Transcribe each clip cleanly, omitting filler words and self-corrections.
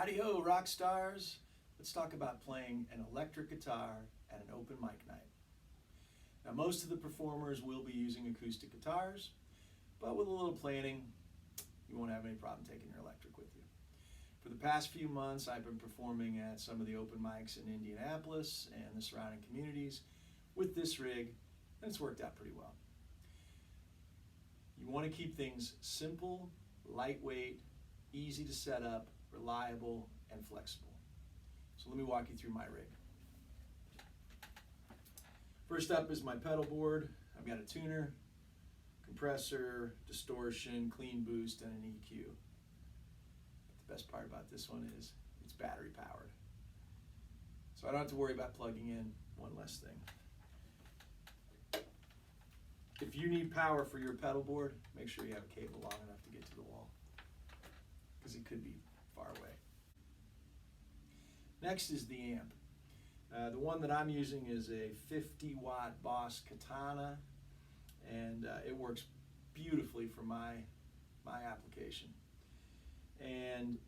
Howdy-ho, rock stars. Let's talk about playing an electric guitar at an open mic night. Now, most of the performers will be using acoustic guitars, but with a little planning, you won't have any problem taking your electric with you. For the past few months, I've been performing at some of the open mics in Indianapolis and the surrounding communities with this rig, and it's worked out pretty well. You want to keep things simple, lightweight, easy to set up, reliable, and flexible. So let me walk you through my rig. First up is my pedal board. I've got a tuner, compressor, distortion, clean boost, and an EQ. But the best part about this one is it's battery powered. So I don't have to worry about plugging in one less thing. If you need power for your pedal board, make sure you have a cable long enough to get to the wall, because it could be far away. Next is the amp. The one that I'm using is a 50-watt Boss Katana, and it works beautifully for my application. And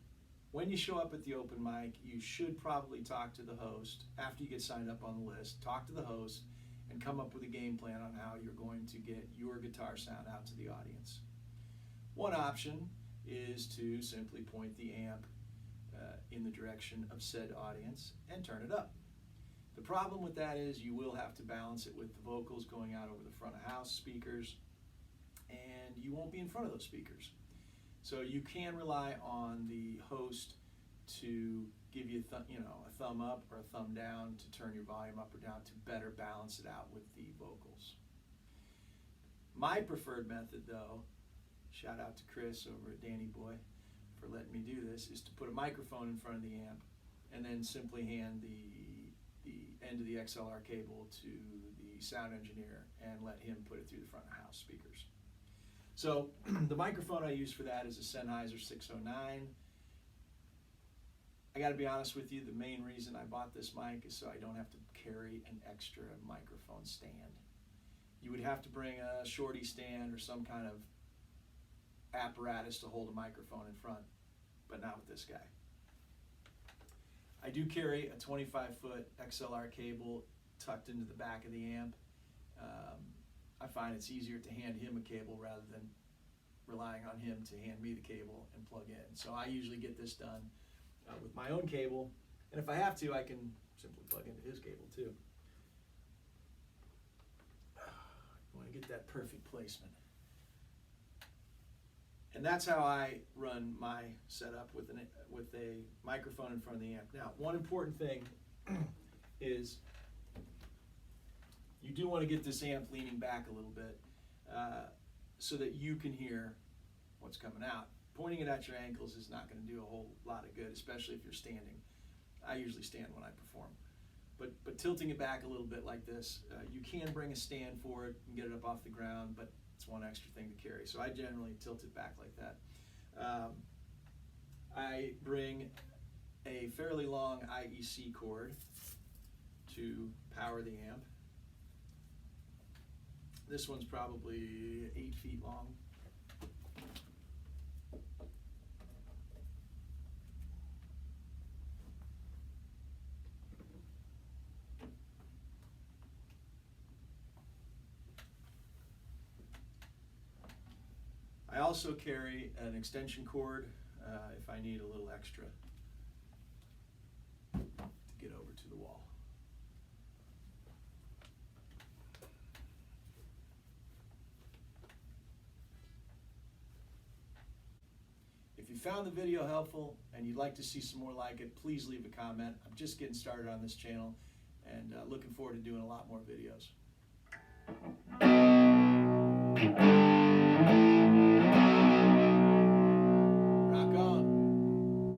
when you show up at the open mic, you should probably talk to the host. After you get signed up on the list, talk to the host and come up with a game plan on how you're going to get your guitar sound out to the audience. One option is to simply point the amp in the direction of said audience and turn it up. The problem with that is you will have to balance it with the vocals going out over the front of house speakers, and you won't be in front of those speakers. So you can rely on the host to give you a thumb up or a thumb down to turn your volume up or down to better balance it out with the vocals. My preferred method, though, shout out to Chris over at Danny Boy for letting me do this, is to put a microphone in front of the amp and then simply hand the end of the XLR cable to the sound engineer and let him put it through the front of house speakers. So the microphone I use for that is a Sennheiser 609. I got to be honest with you, the main reason I bought this mic is so I don't have to carry an extra microphone stand. You would have to bring a shorty stand or some kind of apparatus to hold a microphone in front, but not with this guy. I do carry a 25-foot XLR cable tucked into the back of the amp. I find it's easier to hand him a cable rather than relying on him to hand me the cable and plug in. So I usually get this done with my own cable, and if I have to, I can simply plug into his cable too. You want to get that perfect placement. And that's how I run my setup with a microphone in front of the amp. Now, one important thing is you do want to get this amp leaning back a little bit so that you can hear what's coming out. Pointing it at your ankles is not going to do a whole lot of good, especially if you're standing. I usually stand when I perform. But tilting it back a little bit like this, you can bring a stand for it and get it up off the ground, but it's one extra thing to carry. So I generally tilt it back like that. I bring a fairly long IEC cord to power the amp. This one's probably 8 feet long. I also carry an extension cord if I need a little extra to get over to the wall. If you found the video helpful and you'd like to see some more like it, please leave a comment. I'm just getting started on this channel and looking forward to doing a lot more videos.